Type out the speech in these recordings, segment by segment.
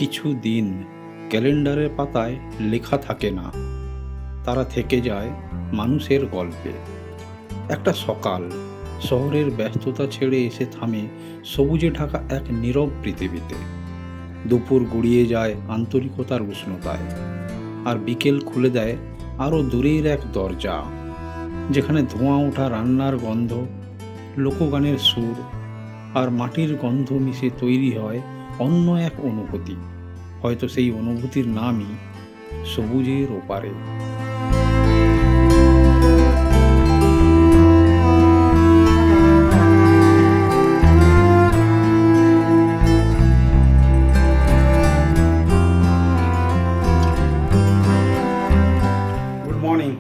কিছু দিন ক্যালেন্ডারের পাতায় লেখা থাকে না, তারা থেকে যায় মানুষের গল্পে। একটা সকাল শহরের ব্যস্ততা ছেড়ে এসে থামে সবুজে ঢাকা এক নীরব পৃথিবীতে। দুপুর গড়িয়ে যায় আন্তরিকতার উষ্ণতায়, আর বিকেল খুলে দেয় আরও দূরের এক দরজা, যেখানে ধোঁয়া ওঠা রান্নার গন্ধ, লোকগানের সুর আর মাটির গন্ধ মিশে তৈরি হয় অন্য এক অনুভূতি। হয়তো সেই অনুভূতির নামই সবুজের ওপারে।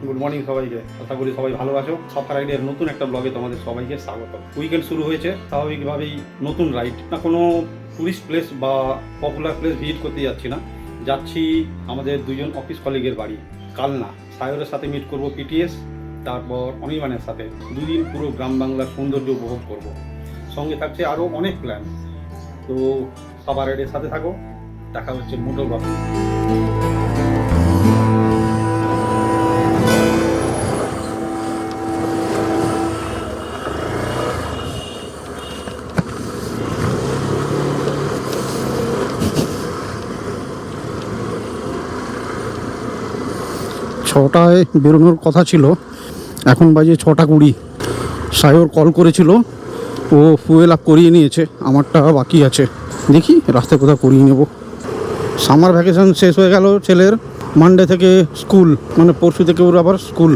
গুড মর্নিং সবাইকে। আশা করি সবাই ভালো আছো। সফর রাইডের নতুন একটা ব্লগে তোমাদের সবাইকে স্বাগত। উইকেন্ড শুরু হয়েছে, স্বাভাবিকভাবেই নতুন রাইড। না কোনো টুরিস্ট প্লেস বা পপুলার প্লেস ভিজিট করতে যাচ্ছি না, যাচ্ছি আমাদের দুজন অফিস কলিগের বাড়ি কালনা। সায়রের সাথে মিট করব পিটিএস, তারপর অনির্বাণের সাথে দুদিন পুরো গ্রাম বাংলার সৌন্দর্য উপভোগ করব। সঙ্গে থাকছে আরও অনেক প্ল্যান। তো সফর রাইডের সাথে থাকো, দেখা হচ্ছে মোটর ব্লগে। ছটায় বেরোনোর কথা ছিল, এখন বাজে 6:20। সায়র কল করেছিল, ও ফুয়েল আপ করিয়ে নিয়েছে, আমারটা বাকি আছে। দেখি রাস্তায় কোথাও করিয়ে নেব। সামার ভ্যাকেশন শেষ হয়ে গেল ছেলের। মানডে থেকে স্কুল, মানে পরশু থেকে ওর আবার স্কুল।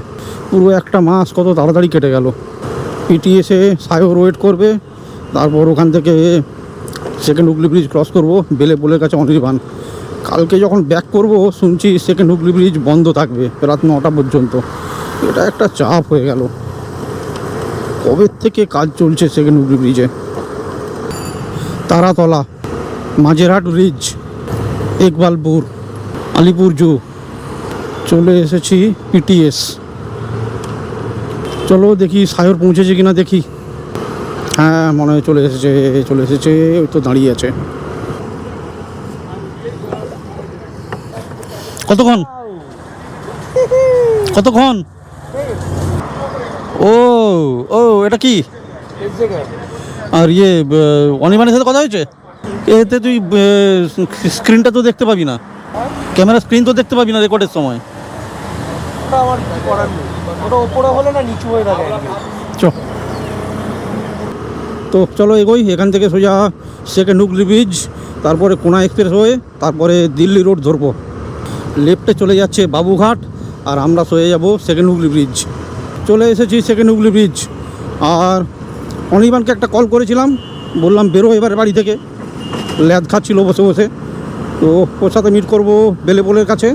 পুরো একটা মাস কত তাড়াতাড়ি কেটে গেল। পিটিএসে সায়র ওয়েট করবে, তারপর ওখান থেকে সেকেন্ড হুগলি ব্রিজ ক্রস করব, বেলেপুলের কাছে অনির্বাণ। কালকে যখন ব্যাক করব শুনছি সেকেন্ড হুগলি ব্রিজ বন্ধ থাকবে রাত 9টা পর্যন্ত। এটা একটা চাপ হয়ে গেল। কবে থেকে কাজ চলছে সেকেন্ড হুগলি ব্রিজে? তারাতলা, মাঝেরহাট ব্রিজ, ইকবালপুর, আলিপুর জু, চলে এসেছি পিটিএস। চলো দেখি সায়র পৌঁছেছে কিনা দেখি। হ্যাঁ মনে হয় চলে এসেছে, ওই তো দাঁড়িয়ে আছে। কতক্ষণ? ও ও এটা কি? আর ইয়ে অনির্বাণের সাথে কথা হয়েছে? এতে তুই স্ক্রিনটা তো দেখতে পাবি না, ক্যামেরা স্ক্রিন তো দেখতে পাবি না রেকর্ডের সময়। তো চলো এগোই, এখান থেকে সোজা সেকেন্ড হুগলি ব্রিজ, তারপরে কোনা এক্সপ্রেস হয়ে তারপরে দিল্লি রোড ধরবো। লেফটে চলে যাচ্ছে বাবুঘাট, আর আমরা সয়ে যাব সেকেন্ড হুগলি ব্রিজ। চলে এসেছি সেকেন্ড হুগলি ব্রিজ। আর অনির্বাণকে একটা কল করেছিলাম, বললাম বেরো এবারে বাড়ি থেকে। ল্যাদ খাচ্ছিল বসে বসে, তো ওর সাথে মিট করবো বেলেপুলের কাছে।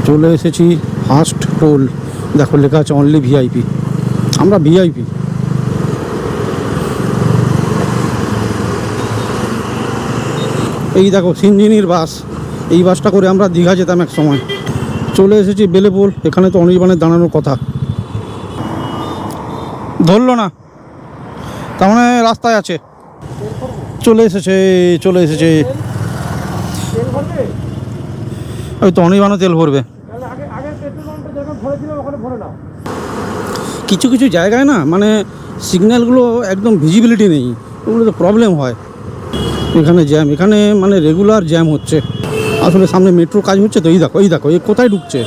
চলে এসেছি ফার্স্ট টোল। দেখো লেখা আছে অনলি ভিআইপি, আমরা ভিআইপি। এই দেখো সিনজিনির বাস, এই বাসটা করে আমরা দীঘা যেতাম এক সময়। চলে এসেছি বেলেপুল, এখানে তো অনির্বাণের দাঁড়ানোর কথা। ধরলো না, তার মানে রাস্তায় আছে। চলে এসেছে ওই তো অনির্বাণও তেল ভরবে। কিছু কিছু জায়গায় না মানে সিগন্যালগুলো একদম ভিজিবিলিটি নেই, ওগুলো তো প্রবলেম হয়। এখানে জ্যাম, এখানে মানে রেগুলার জ্যাম হচ্ছে। আসলে সামনে মেট্রো কাজ হচ্ছে তো। এই দেখো এই কোথায় ঢুকছে।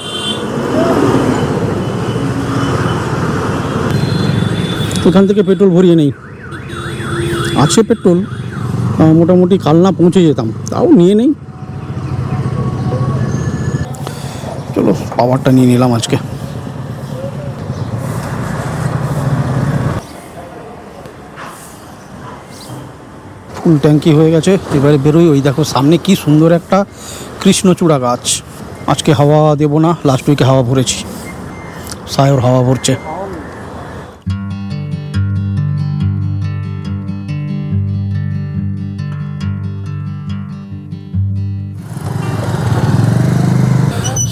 এখান থেকে পেট্রোল ভরিয়ে নেই, আছে পেট্রোল, মোটামুটি কালনা পৌঁছে যেতাম, তাও নিয়ে নেই। পাওয়ারটা নিয়ে নিলাম আজকে। ফুল ট্যাঙ্কি হয়ে গেছে, এবারে বেরোই। ওই দেখো সামনে কি সুন্দর একটা কৃষ্ণচূড়া গাছ। আজকে হাওয়া দেবো না, লাস্ট উইকে হাওয়া ভরেছি, সায়র হাওয়া ভরছে।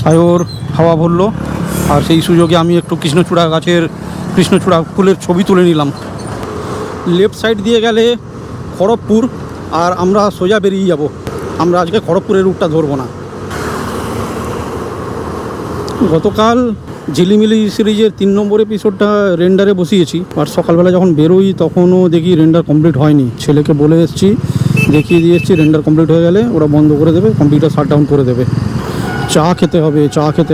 সায়র হাওয়া ভরলো, আর সেই সুযোগে আমি একটু কৃষ্ণচূড়া ফুলের ছবি তুলে নিলাম। লেফট সাইড দিয়ে গেলে খড়গপুর, আর আমরা সোজা বেরিয়ে যাব। আমরা আজকে খড়গপুরের রুটটা ধরবো না। গতকাল ঝিলিমিলি সিরিজের 3 নম্বর এপিসোডটা রেন্ডারে বসিয়েছি, আর সকালবেলা যখন বেরোই তখনও দেখি রেন্ডার কমপ্লিট হয়নি। ছেলেকে বলে এসেছি, দেখিয়ে দিয়ে এসেছি, রেন্ডার কমপ্লিট হয়ে গেলে ওরা বন্ধ করে দেবে, কম্পিউটার শাটডাউন করে দেবে। চা খেতে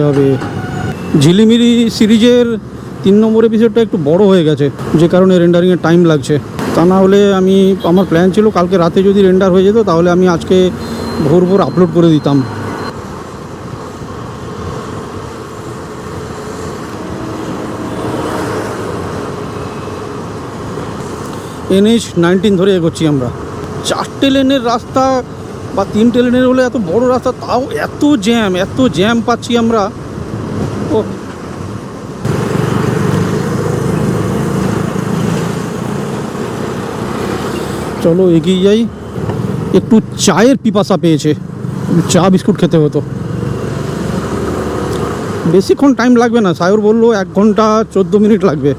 হবে। ঝিলিমিলি সিরিজের 3 নম্বর এপিসোডটা একটু বড় হয়ে গেছে, যে কারণে রেন্ডারিংয়ে টাইম লাগছে। তা না হলে আমার প্ল্যান ছিল কালকে রাতে যদি রেন্ডার হয়ে যেত তাহলে আমি আজকে ভোর আপলোড করে দিতাম। NH-19 ধরে এগোচ্ছি আমরা। 4টে লেনের রাস্তা বা 3টে লেনের হলে এত বড় রাস্তা, তাও এত জ্যাম পাচ্ছি আমরা। ও চলো এগিয়ে যাই। একটু চায়ের পিপাসা পেয়েছে, চা বিস্কুট খেতে হতো। বেশিক্ষণ টাইম লাগবে না, সায়র বললো 1 ঘন্টা 14 মিনিট লাগবে।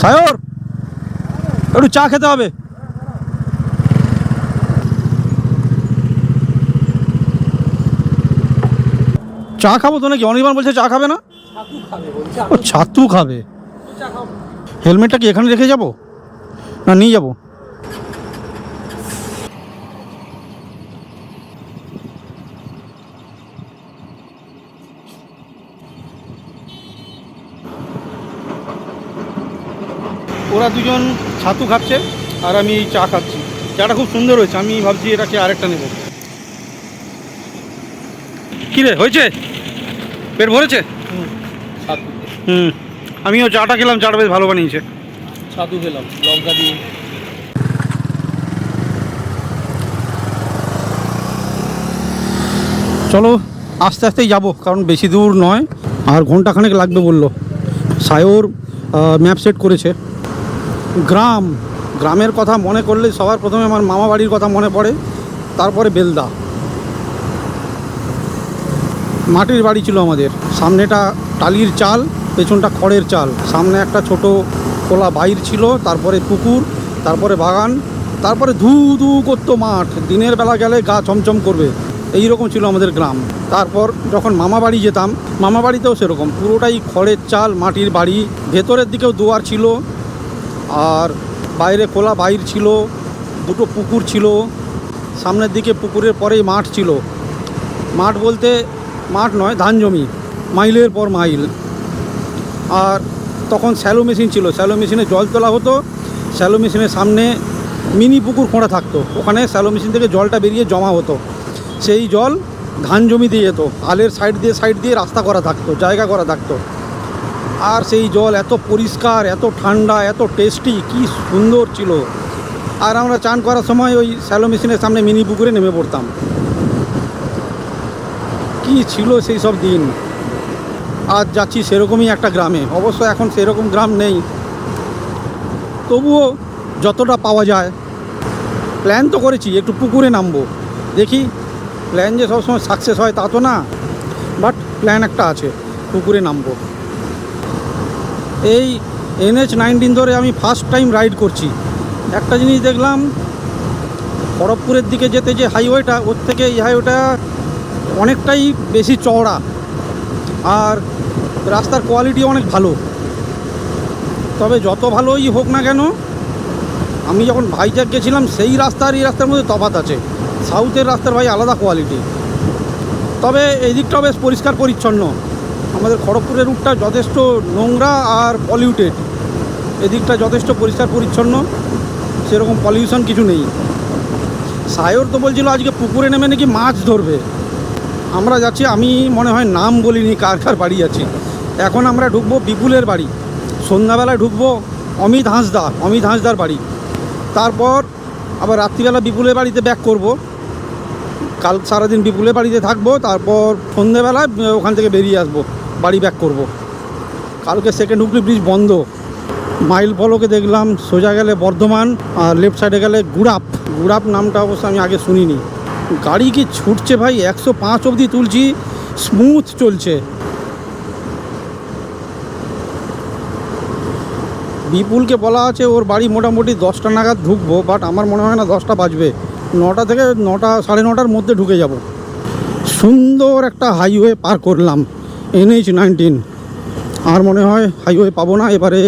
সায়র একটু চা খেতে হবে। চা খাবো তো নাকি? অনির্বাণ বলছে চা খাবে না, ও ছাতু খাবে। হেলমেটটা কি এখানে রেখে যাব না নিয়ে যাব? ওরা দুজন ছাতু খাচ্ছে আর আমি এই চা খাচ্ছি। চাটা খুব সুন্দর হয়েছে, আমি ভাবছি এটাকে আরেকটা নেব। কী রে, হয়েছে? পেট ভরেছে? আমিও চাটা খেলাম, চাটা বেশ ভালো বানিয়েছে। ছাতু খেলাম লঙ্কা দিয়ে। চলো আস্তে আস্তেই যাবো, কারণ বেশি দূর নয়, আর ঘন্টাখানেক লাগবে বললো। সায়র ম্যাপ সেট করেছে। গ্রামের কথা মনে করলে সবার প্রথমে আমার মামা বাড়ির কথা মনে পড়ে, তারপরে বেলদা। মাটির বাড়ি ছিল আমাদের, সামনেটা টালির চাল, পেছনটা খড়ের চাল, সামনে একটা ছোট খোলা বাইর ছিল, তারপরে পুকুর, তারপরে বাগান, তারপরে ধু ধু করতো মাঠ, দিনের বেলা গেলে গা চমচম করবে, এই রকম ছিল আমাদের গ্রাম। তারপর যখন মামা বাড়ি যেতাম, মামা বাড়িতেও সেরকম, পুরোটাই খড়ের চাল, মাটির বাড়ি, ভেতরের দিকেও দুয়ার ছিল, আর বাইরে খোলা বাইর ছিল, 2টো পুকুর ছিল, সামনের দিকে পুকুরের পরেই মাঠ ছিল। মাঠ বলতে মাঠ নয়, ধান জমি, মাইলের পর মাইল। আর তখন শ্যালো মেশিন ছিল, শ্যালো মেশিনে জল তোলা হতো, শ্যালো মেশিনের সামনে মিনি পুকুর খোঁড়া থাকতো, ওখানে শ্যালো মেশিন থেকে জলটা বেরিয়ে জমা হতো, সেই জল ধান জমি দিয়ে যেত। আলের সাইড দিয়ে রাস্তা করা থাকতো, জায়গা করা থাকতো, আর সেই জল এত পরিষ্কার, এত ঠান্ডা, এত টেস্টি, কি সুন্দর ছিল। আর আমরা চান করার সময় ওই শ্যালো মেশিনের সামনে মিনি পুকুরে নেমে পড়তাম। কি ছিল সেই সব দিন। আজ যাচ্ছি সেরকমই একটা গ্রামে, অবশ্য এখন সেরকম গ্রাম নেই, তবুও যতটা পাওয়া যায়। প্ল্যান তো করেছি একটু পুকুরে নামবো, দেখি প্ল্যান যে সবসময় সাকসেস হয় তা তো না, বাট প্ল্যান একটা আছে, পুকুরে নামবো। এই NH-19 ধরে আমি ফার্স্ট টাইম রাইড করছি। একটা জিনিস দেখলাম, খড়গপুরের দিকে যেতে যে হাইওয়েটা, ওর থেকে এই হাইওয়েটা অনেকটাই বেশি চওড়া, আর রাস্তার কোয়ালিটি অনেক ভালো। তবে যত ভালোই হোক না কেন, আমি যখন ভাইজ্যাগ গেছিলাম সেই রাস্তার এই রাস্তার মধ্যে তফাৎ আছে। সাউথের রাস্তার ভাই আলাদা কোয়ালিটি। তবে এই দিকটাও বেশ পরিষ্কার পরিচ্ছন্ন। আমাদের খড়গপুরের রুটটা যথেষ্ট নোংরা আর পলিউটেড, এদিকটা যথেষ্ট পরিষ্কার পরিচ্ছন্ন। সেরকম পলিউশন কিছু নেই। সায়র তো বলছিল আজকে পুকুরে নেমে নাকি মাছ ধরবে। আমরা যাচ্ছি, আমি মনে হয় নাম বলিনি কার কার বাড়ি আছি। এখন আমরা ঢুকবো বিপুলের বাড়ি, সন্ধ্যাবেলায় ঢুকবো অমিত হাঁসদার বাড়ি, তারপর আবার রাত্রিবেলা বিপুলের বাড়িতে ব্যাক করব। কাল সারাদিন বিপুলের বাড়িতে থাকবো, তারপর সন্ধ্যেবেলায় ওখান থেকে বেরিয়ে আসবো, বাড়ি ব্যাক করব। কালকে সেকেন্ড হুগলি ব্রিজ বন্ধ। মাইল ফলকে দেখলাম সোজা গেলে বর্ধমান, আর লেফট সাইডে গেলে গুড়াপ নামটা অবশ্য আমি আগে শুনিনি। গাড়ি কি ছুটছে ভাই, 105 অবধি তুলছি, স্মুথ চলছে। বিপুলকে বলা আছে ওর বাড়ি মোটামুটি 10টা নাগাদ ঢুকবো, বাট আমার মনে হয় না 10টা বাজবে। 9টা থেকে 9টা, 9:30টার মধ্যে ঢুকে যাব। সুন্দর একটা হাইওয়ে পার করলাম, NH-19। আর মনে হয় হাইওয়ে পাবো না, এবারে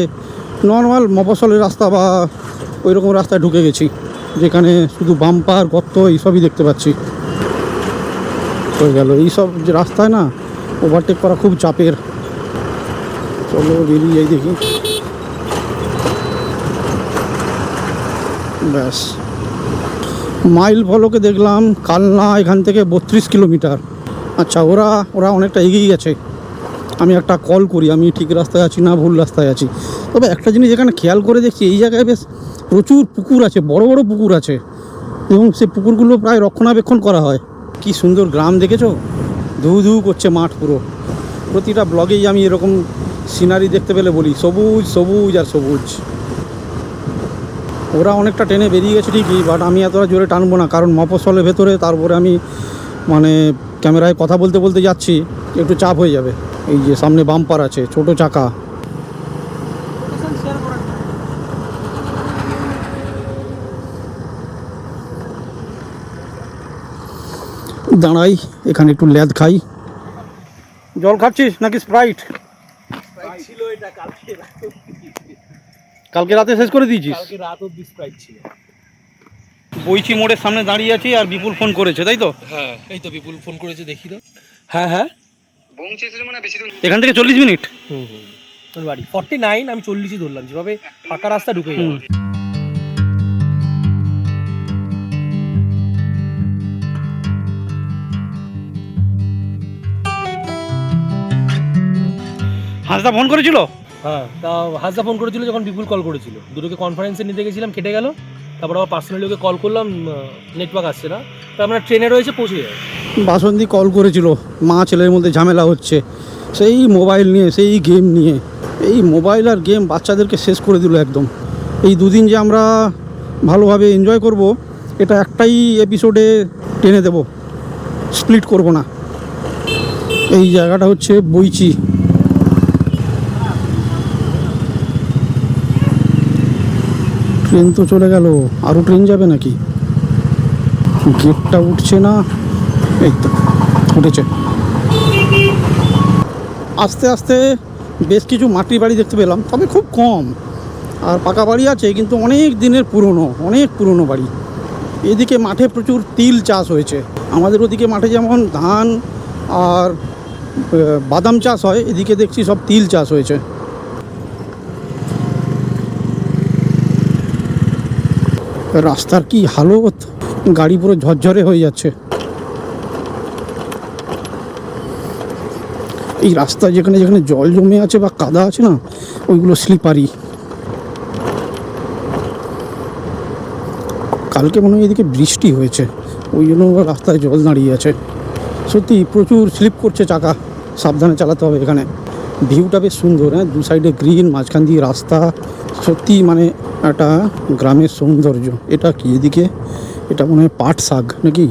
নর্মাল মফস্বলের রাস্তা বা ওই রকম রাস্তায় ঢুকে গেছি, যেখানে শুধু বাম্পার গর্ত এইসবই দেখতে পাচ্ছি। হয়ে গেল এইসব যে রাস্তায় না ওভারটেক করা খুব চাপের। চলো বেরিয়ে যাই দেখি। ব্যাস, মাইল ফলকে দেখলাম কালনা এখান থেকে 32 কিলোমিটার। আচ্ছা, ওরা অনেকটা এগিয়ে গেছে। আমি একটা কল করি, আমি ঠিক রাস্তায় আছি না ভুল রাস্তায় আছি। তবে একটা জিনিস এখানে খেয়াল করে দেখছি, এই জায়গায় বেশ প্রচুর পুকুর আছে, বড় বড় পুকুর আছে, এবং সেই পুকুরগুলো প্রায় রক্ষণাবেক্ষণ করা হয়। কি সুন্দর গ্রাম দেখেছো, ধু ধু করছে মাঠ পুরো। প্রতিটা ব্লগেই আমি এরকম সিনারি দেখতে পেলে বলি সবুজ সবুজ আর সবুজ। ওরা অনেকটা টেনে বেরিয়ে গেছে ঠিকই, বাট আমি এতটা জোরে টানবো না, কারণ মফস্বলের ভেতরে। তারপরে আমি মানে ক্যামেরায় কথা বলতে বলতে যাচ্ছি, একটু চাপ হয়ে যাবে। এই যে সামনে বাম্পার আছে, ছোট চাকা। দাঁড়াই এখানে একটু ল্যাদ খাই। জল খাচ্ছিস নাকি স্প্রাইট? ছিল এটা কালকে রাতে শেষ করে দিয়েছিস? কালকে রাত অবধি স্প্রাইট ছিল। বইচি মোড়ের সামনে দাঁড়িয়ে আছি, আর বিপুল ফোন করেছে, তাই তো? হ্যাঁ, এই তো বিপুল ফোন করেছে, দেখি তো। হ্যাঁ, এখান থেকে 40 মিনিট। তোর বাড়ি 49, আমি 40ই ধরলাম, যেভাবে ফাঁকা রাস্তা ঢুকে যাবো। হাঁসদা ফোন করেছিল? হ্যাঁ, তা হাসদা ফোন করেছিল যখন বিপুল কল করেছিল। দুটোকে কনফারেন্সে নিতে গেছিলাম, কেটে গেল। তারপর আবার পার্সোনালি ওকে কল করলাম, নেটওয়ার্ক আসছে না। তো আমরা ট্রেনে রয়েছে, পৌঁছে যাবে। বাসন্তী কল করেছিল, মা ছেলের মধ্যে ঝামেলা হচ্ছে সেই মোবাইল নিয়ে, সেই গেম নিয়ে। এই মোবাইল আর গেম বাচ্চাদেরকে শেষ করে দিল একদম। এই দুদিন যে আমরা ভালোভাবে এনজয় করব, এটা একটাই এপিসোডে টেনে দেব, স্প্লিট করব না। এই জায়গাটা হচ্ছে বইচি। ট্রেন তো চলে গেল, আরও ট্রেন যাবে নাকি? গেটটা উঠছে না, এই তো উঠেছে। আস্তে আস্তে বেশ কিছু মাটির বাড়ি দেখতে পেলাম, তবে খুব কম। আর পাকা বাড়ি আছে, কিন্তু অনেক দিনের পুরনো, অনেক পুরনো বাড়ি। এদিকে মাঠে প্রচুর তিল চাষ হয়েছে। আমাদের ওদিকে মাঠে যেমন ধান আর বাদাম চাষ হয়, এদিকে দেখছি সব তিল চাষ হয়েছে। রাস্তার কি হালত, গাড়ি পুরো ঝরঝরে হয়ে যাচ্ছে। এই রাস্তা যেখানে যেখানে জল জমে আছে বা কাদা আছে না, ওইগুলো স্লিপারি। কালকে মনে হয় এদিকে বৃষ্টি হয়েছে, ওই জন্য রাস্তায় জল দাঁড়িয়ে আছে। সত্যি প্রচুর স্লিপ করছে চাকা, সাবধানে চালাতে হবে এখানে। ভিউটা বেশ সুন্দর, হ্যাঁ, দু সাইডে গ্রিন, মাঝখান দিয়ে রাস্তা। সত্যি মানে একটা গ্রামের সৌন্দর্য। এটা কি এদিকে? এটা মনে হয় পাট শাক নাকি?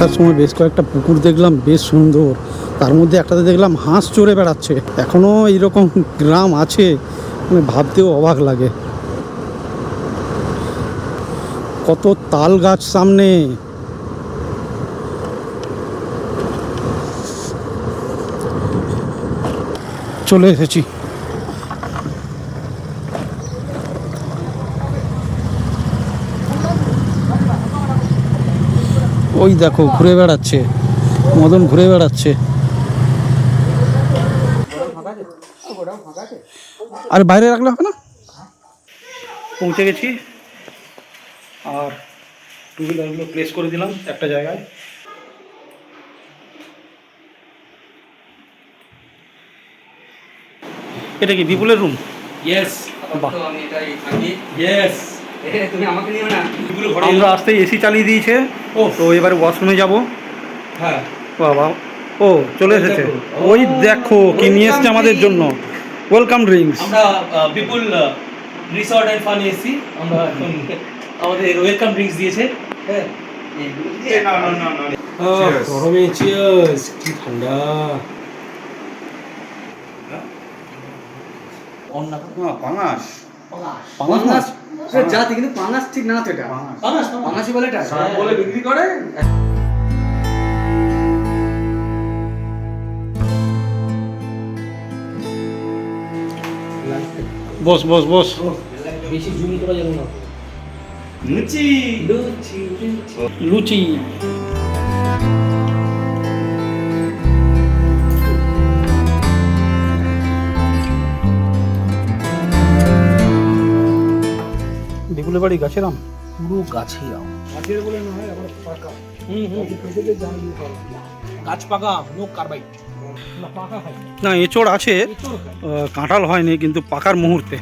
আসার সময় বেশ কয়েকটা পুকুর দেখলাম, বেশ সুন্দর। তার মধ্যে একটাতে দেখলাম হাঁস চড়ে বেড়াচ্ছে। এখনও এইরকম গ্রাম আছে, মানে ভাবতেও অবাক লাগে। কত তাল গাছ সামনে। চলে এসেছি। ওই দেখো ঘুরে বেড়াচ্ছে, মদন ঘুরে বেড়াচ্ছে। আরে বাইরে রাখলে হবে না? পৌঁছে গেছি, আর টু হুইলারগুলো প্লেস করে দিলাম একটা জায়গায়। এটা কি বিপুলের রুম? ইয়েস, বাহ। আমি এটাই থাকি। ইয়েস, তুমি আমাকে নিও না। আমরা আসতেই এসি চালিয়ে দিয়েছে। ও তো এবারে ওয়াশরুমে যাব। হ্যাঁ, বাবা, ও চলে এসেছে। দেখো। ওই দেখো কি নিয়ে এসছে আমাদের জন্য, ওয়েলকাম ড্রিঙ্কস। আমরা বিপুল রিসর্ট অ্যান্ড ফান এসি। আমরা এখন আমাদের ওয়েলকাম ড্রিঙ্কস দিয়েছে। হ্যাঁ, গরমে চিয়ার্স। কি ঠান্ডা। পাঙাশ মাছ। জাতি কিন্তু পাঙাশ ঠিক না তো, এটা পাঙাশি বলে, এটা বলে বিক্রি করে। বস বস বস। বেশি জুম করা যাবে না। লুচি লুচি লুচি। বিপুলের বাড়ি গাছের আম, পুরো গাছে আম। গাছের বলে না হয় আবার পাকা। পেঁপেতে জাম দিয়ে খাওয়া। গাছ পাকা, নো কার্বাইড। না পাকা খাই। না এঁচড় আছে, কাঁঠাল হয়নি কিন্তু পাকার মুহূর্তে।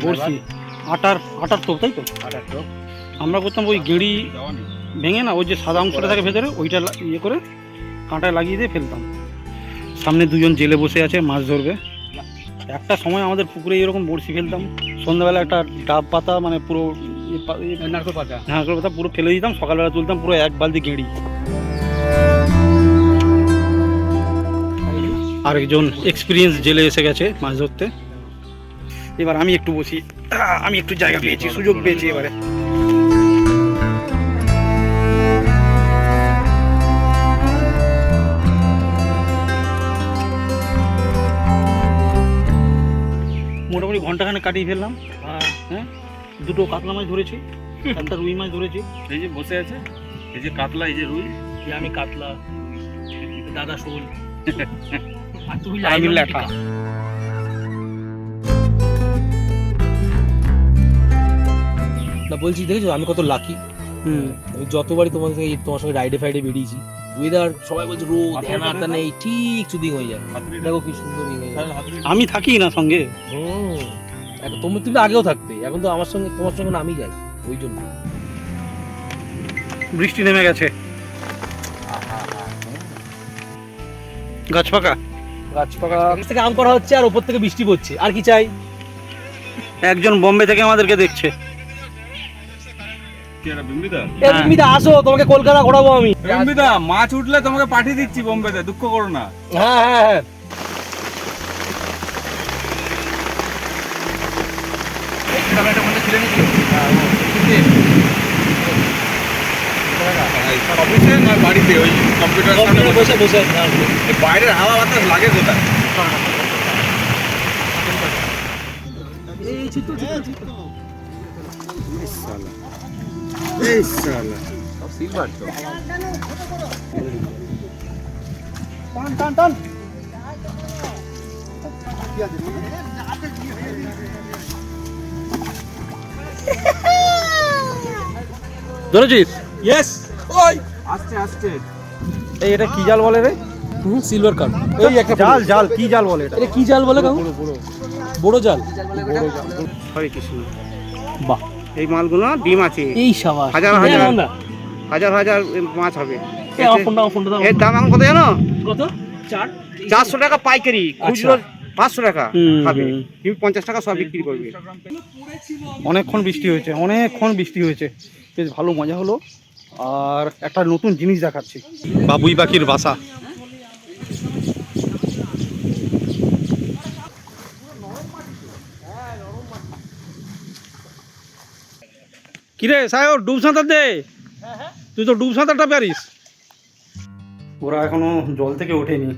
বড়শি আটার তো, তাই তো? আমরা করতাম ওই গেঁড়ি ভেঙে না, ওই যে সাদা অংশটা থাকে ভেতরে, ওইটা ইয়ে করে কাঁটায় লাগিয়ে দিয়ে ফেলতাম। সামনে দুজন জেলে বসে আছে, মাছ ধরবে। একটা সময় আমাদের পুকুরে এরকম বড়শি ফেলতাম, সন্ধ্যাবেলা একটা ডাব পাতা, মানে পুরো নারকেল পাতা, নারকেল পাতা পুরো ফেলে দিতাম, সকালবেলা তুলতাম পুরো এক বালতি গেঁড়ি। আরেকজন এক্সপিরিয়েন্স জেলে এসে গেছে মাছ ধরতে। এবার আমি একটু বসি, আমি একটু জায়গা পেয়েছি, সুযোগ পেয়েছি এবারে। মোটামুটি ঘন্টাখানে কাটিয়ে ফেললাম। হ্যাঁ, দুটো কাতলা মাছ ধরেছি, একটা রুই মাছ ধরেছি। এই যে বসে আছে, এই যে কাতলা, এই যে রুই, আমি কাতলা, দাদা শোল, আর তুই আমি ল্যাঠা। না বলছি, দেখেছো আমি কত লাকি। আমি যতবারই তোমার সঙ্গে রাইডে ফাইডে বেরিয়েছি, ওয়েদার সবাই বলছে রোদ, হেনা নেই, ঠিক সুদিং হয়ে যায়। দেখো কি সুন্দর হয়ে যায়। আমি থাকি না সঙ্গে। এখন তুমি আগেও থাকতে, এখন তো আমার সঙ্গে, তোমার সঙ্গে আমি যাই, ওই জন্য। বৃষ্টি নেমে গেছে, গাছ পাকা থেকে আম করা হচ্ছে, আর ওপর থেকে বৃষ্টি পড়ছে, আর কি চাই। একজন বোম্বে থেকে আমাদেরকে দেখছে। বিমিতা আসো, তোমাকে কলকাতা ঘোরাবো আমি। বিমিতা, মাছ উঠলে তোমাকে পাঠিয়ে দিচ্ছি বোম্বেতে, দুঃখ করো না। হ্যাঁ হ্যাঁ হ্যাঁ, অফিসে না বাড়িতে, ওই কম্পিউটার সামনে বসে বসে বাইরের হাওয়া বাতাস লাগে কোথায়? এই শালা সব সিলভার তো। টান। ধরেছিস? ইয়েস। ওই আস্তে আস্তে। এই এটা কি জাল বলে রে? Silver cup. এই একটা জাল কি জাল বলে এটা? এটা কি জাল বলে কাকু? বড় জাল। হরে কৃষ্ণ। বাহ, এই মালগুলো ডিম আছে, এই সাবাস হাজার হাজার হাজার হাজার মাছ হবে। এর দাম এখন কত জানো? কত? 400 টাকা পাইকারি, খুচরো 500 টাকা হবে, তুমি 50 টাকা সব বিক্রি করবে। অনেকক্ষণ বৃষ্টি হয়েছে, অনেকক্ষণ বৃষ্টি হয়েছে, বেশ ভালো মজা হলো। আর একটা নতুন জিনিস দেখাচ্ছি, বাবুই পাখির বাসা। কিরে সায়র, ডুব সাঁতার দে। তুই তো ডুব সাঁতারটা পারিস। ওরা এখনো জল থেকে ওঠেনি,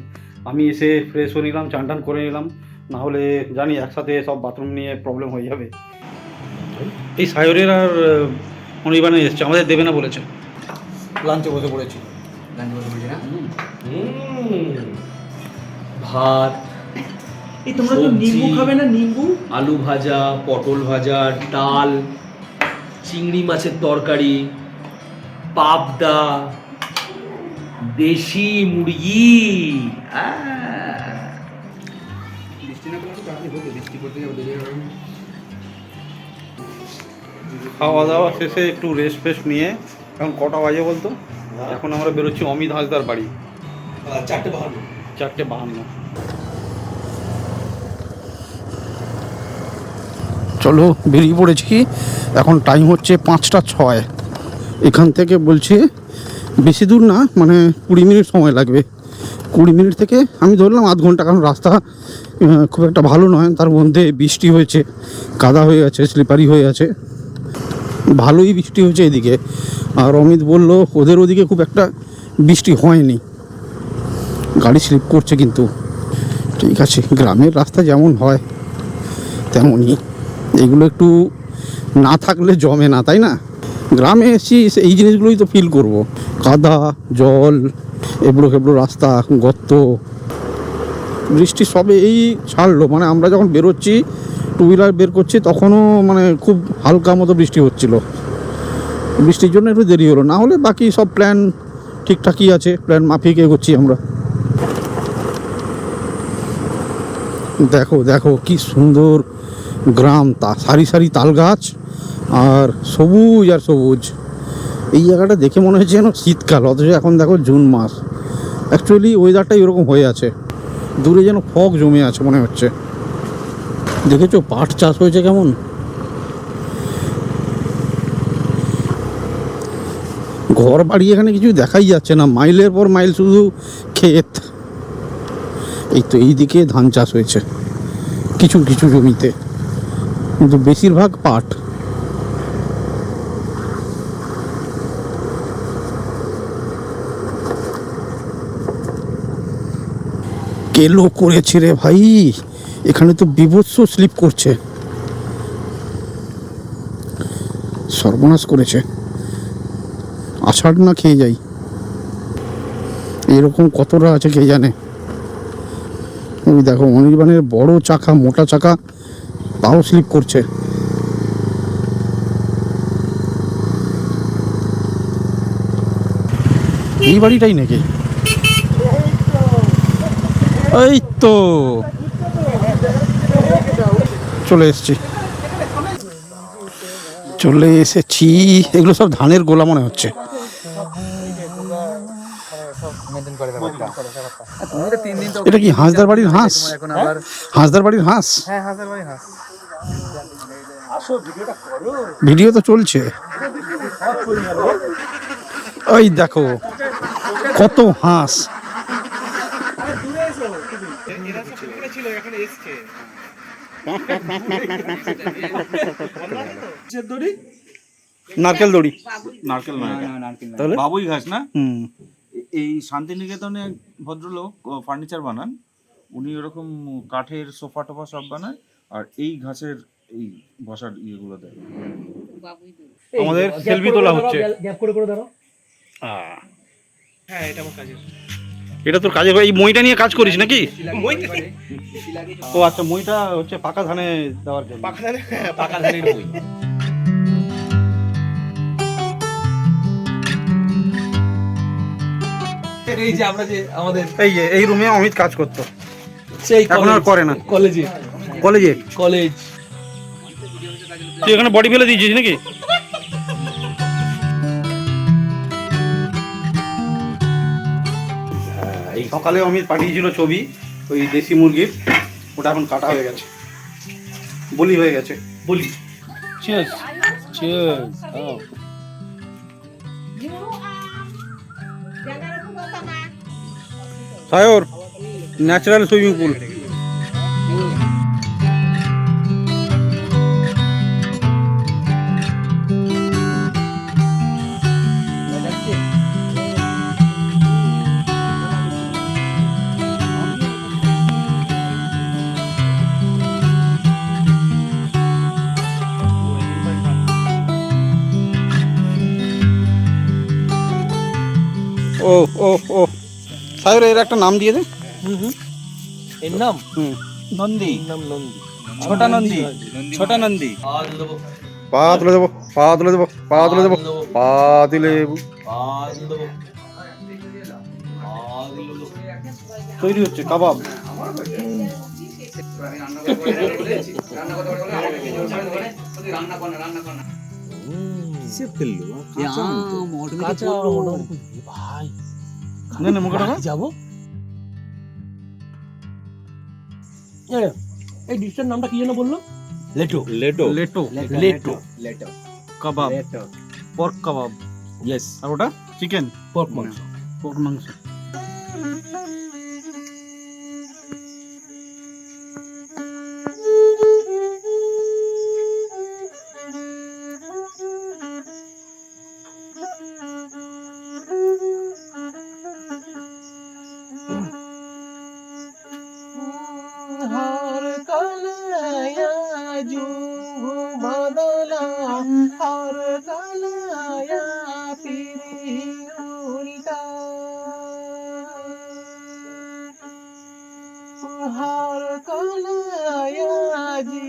আমি এসে ফ্রেশ হয়ে নিলাম, চান টান করে নিলাম, না হলে জানি একসাথে সব বাথরুম নিয়ে প্রবলেম হয়ে যাবে। এই সায়রের আর অনির্বাণে এসছে, আমাদের দেবে না বলেছে। লাঞ্চে বসে পড়েছি। ভাত, এই তোমরা তো নিম্বু খাবে না? নিম্বু, আলু ভাজা, পটল ভাজা, ডাল, চিংড়ি মাছের তরকারি, পাবদা, দেশি মুরগি। খাওয়া দাওয়া শেষে একটু রেস্ট ফেস্ট নিয়ে এখন কটা বাজে বলতো? এখন আমরা বেরোচ্ছি অমিত হাসদার বাড়ি। 4:52। চলো বেরিয়ে পড়েছি। এখন টাইম হচ্ছে 5:06। এখান থেকে বলছে বেশি দূর না, মানে 20 মিনিট সময় লাগবে। 20 মিনিট থেকে আমি ধরলাম আধ ঘন্টা, কারণ রাস্তা খুব একটা ভালো নয়, তার মধ্যে বৃষ্টি হয়েছে, কাদা হয়ে আছে, স্লিপারি হয়ে আছে, ভালোই বৃষ্টি হয়েছে এদিকে। আর অমিত বলল ওদের ওদিকে খুব একটা বৃষ্টি হয়নি, গাড়ি স্লিপ করছে কিন্তু। ঠিক আছে, গ্রামের রাস্তা যেমন হয় তেমনই, এগুলো একটু না থাকলে জমে না, তাই না? গ্রামে এসেছি, এই জিনিসগুলোই তো ফিল করব। কাদা, জল, এবড়ো খেবড়ো রাস্তা, গর্ত, বৃষ্টি সবে এই ছাড়লো। মানে আমরা যখন বেরোচ্ছি, টু হুইলার বের করছি, তখনও মানে খুব হালকা মতো বৃষ্টি হচ্ছিল। বৃষ্টির জন্য একটু দেরি হলো, না হলে বাকি সব প্ল্যান ঠিকঠাকই আছে, প্ল্যান মাফিক এগোচ্ছি আমরা। দেখো দেখো কি সুন্দর গ্রাম, তা সারি সারি তাল গাছ আর সবুজ আর সবুজ। এই জায়গাটা দেখে মনে হচ্ছে যেন শীতকাল, অথচ এখন দেখো জুন মাস। অ্যাকচুয়ালি ওয়েদারটাই এরকম হয়ে আছে, দূরে যেন ফগ জমে আছে মনে হচ্ছে। দেখেছো পাট চাষ হয়েছে কেমন? ঘর বাড়ি এখানে কিছু দেখাই যাচ্ছে না, মাইলের পর মাইল শুধু ক্ষেত। এই তো এইদিকে ধান চাষ হয়েছে কিছু কিছু জমিতে, কিন্তু বেশিরভাগ পাট। কেলো করেছে রে ভাই, এখানে তো বিভৎস স্লিপ করছে, সর্বনাশ করেছে। আষাঢ় না খেয়ে যাই, এরকম কতটা আছে কে জানে। ওই দেখো অনির্বাণের বড় চাকা, মোটা চাকা, তাও স্লিপ করছে। এই বাড়িটাই নাকি? এই তো চলে এসেছি, চলে এসেছি। এগুলো সব ধানের গোলা মনে হচ্ছে। এটা কি হাঁসদার বাড়ির হাঁস? হাঁসদার বাড়ির হাঁস? ভিডিও তো চলছে। ওই দেখো কত হাঁস। নারকেল দড়ি, নারকেল নয়, তাহলে বাবুই ঘাস না। হুম, এই শান্তিনিকেতনে এক ভদ্রলোক ফার্নিচার বানান, উনি ওরকম কাঠের সোফা টোফা সব বানায়, আর এই ঘাসের এই বসার ইয়েগুলো দেয়। আমাদের সেলফি তোলা হচ্ছে। হ্যাঁ, এটা আমার কাজের। এটা তোর কাজে, এই মইটা নিয়ে কাজ করিস নাকি? ও আচ্ছা, মইটা হচ্ছে পাকা ধানে দেওয়ার জন্য। পাকা ধানের বই। এই যে আমরা যে আমাদের এই রুমে অমিত কাজ করতো, সেই এখন আর করে না। কলেজে কলেজে কলেজ তুই এখানে বডি ফেলে দিয়েছিস নাকি? এই সকালে অমিত পাঠিয়েছিল ছবি ওই দেশি মুরগির, ওটা এখন কাটা হয়ে গেছে, বলি হয়ে গেছে। বলি cheers cheers. Sayar natural swimming pool. ও ও ও সায়র এর একটা নাম দিয়ে দে। এর নাম নন্দী, নাম নন্দী, ছোটা নন্দী, ছোটা নন্দী। পা তুলে দেবো, পা তুলে দেবো, পা তুলে দেবো, পা দিলে তৈরি হচ্ছে কাবাব। ভাই না না মুখে রাখো। যাবো এই ডিশটার নামটা কি যেন বললো? লেটো লেটো, লেটো লেটো কাবাব, পর্ক কাবাব। ইয়েস, আর ওটা চিকেন, পর্ক মাংস। পর্ক মাংস। हर कलया जो बदला हर कलया फिरी उल्टा हर कलया जी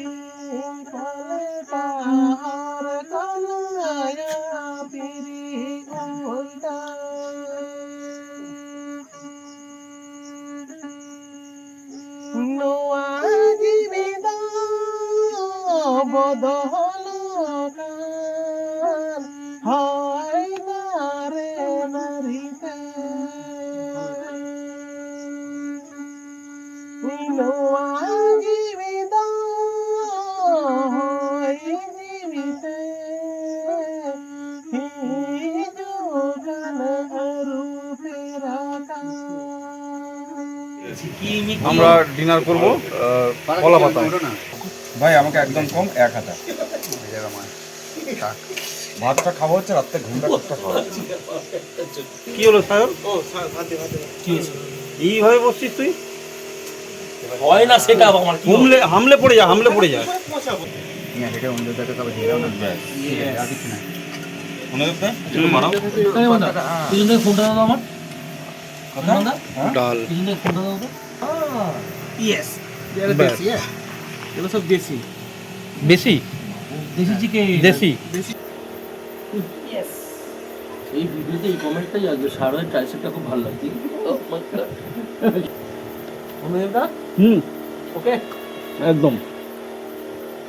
पलटा हर कलया फिरी उल्टा বদলকার হয় না রে নারীতে জীবিত হয় জীবিতে আমরা ডিনার করব কলা পাতা। ভাই আমাকে একদম কম 1000। ভাতটা খাবো হচ্ছে রাত্রে, ঘুমটা একটা খাবো। কি হলো সায়র? এইভাবে বসছিস তুই? হয় না সেটা আমার কি হামলে পড়ে যা, হামলে পড়ে যা। মনে হচ্ছে একটু মারাও। পিছনে ফোনটা দাও আমার কথা ডাল পিছনে ফোনটা দাও তো। ইয়েস ব্যাস। এগুলো সব দেশি বেশি দেশি চিকেন দেশি। এই ভিডিওতে এই কমেন্টটাই আসবে, সারোয়ের ট্রাইসেপটা খুব ভালো লাগছে। অনুদেবদা ওকে একদম।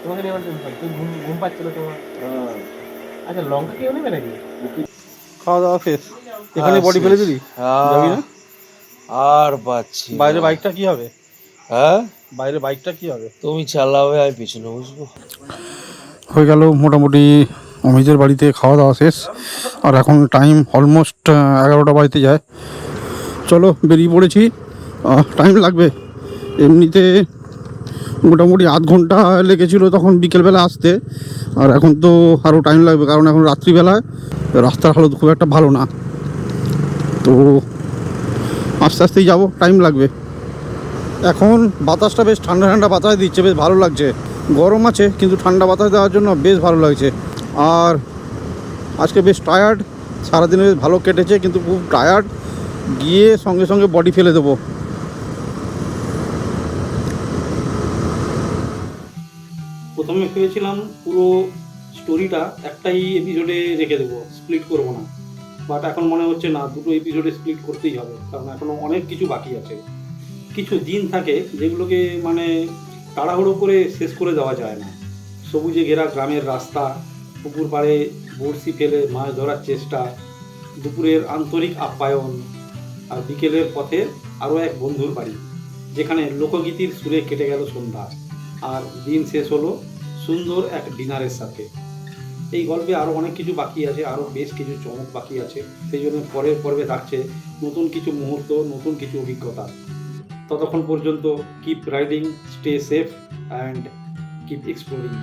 তোমাকে নিয়ে আমার তুমি ঘুম পাচ্ছিল তোমার। আচ্ছা লঙ্কা কেউ নেবে নাকি? খাওয়া দাওয়া শেষ, এখানে বডি ফেলে দিবি? যাবি না? আর পাচ্ছি বাইরে বাইকটা কি হবে? হ্যাঁ বাইরে বাইকটা কি হবে? তুমি চালাবে, আমি পিছনে বুঝবো। হয়ে গেল মোটামুটি অমিতের বাড়িতে খাওয়া দাওয়া শেষ, আর এখন টাইম অলমোস্ট 11টা বাজতে যায়। চলো বেরিয়ে পড়েছি। টাইম লাগবে এমনিতে, মোটামুটি আধ ঘন্টা লেগেছিলো তখন বিকেলবেলা আসতে, আর এখন তো আরও টাইম লাগবে, কারণ এখন রাত্রিবেলায় রাস্তার হালত খুব একটা ভালো না, তো আস্তে আস্তেই যাবো, টাইম লাগবে। এখন বাতাসটা বেশ ঠান্ডা ঠান্ডা বাতাস দিচ্ছে, বেশ ভালো লাগছে। গরম আছে কিন্তু ঠান্ডা বাতাস দেওয়ার জন্য বেশ ভালো লাগছে। আর আজকে বেশ টায়ার্ড, সারাদিনে বেশ ভালো কেটেছে কিন্তু খুব টায়ার্ড, গিয়ে সঙ্গে সঙ্গে বডি ফেলে দেবো। প্রথমে ভেবেছিলাম পুরো স্টোরিটা একটাই এপিসোডে রেখে দেবো, স্প্লিট করবো না, বাট এখন মনে হচ্ছে না, দুটো এপিসোডে স্প্লিট করতেই হবে, কারণ এখনও অনেক কিছু বাকি আছে। কিছু দিন থাকে যেগুলোকে মানে তাড়াহুড়ো করে শেষ করে দেওয়া যায় না, সবুজে ঘেরা গ্রামের রাস্তা, পুকুর পাড়ে বড়শি ফেলে মাছ ধরার চেষ্টা, দুপুরের আন্তরিক আপ্যায়ন, আর বিকেলের পথে আরও এক বন্ধুর বাড়ি, যেখানে লোকগীতির সুরে কেটে গেল সন্ধ্যা, আর দিন শেষ হলো সুন্দর এক ডিনারের সাথে। এই গল্পে আরও অনেক কিছু বাকি আছে, আরও বেশ কিছু চমক বাকি আছে। সেই জন্য পরের পর্বে থাকছে নতুন কিছু মুহূর্ত, নতুন কিছু অভিজ্ঞতা। ততক্ষণ পর্যন্ত keep riding, stay safe and keep exploring.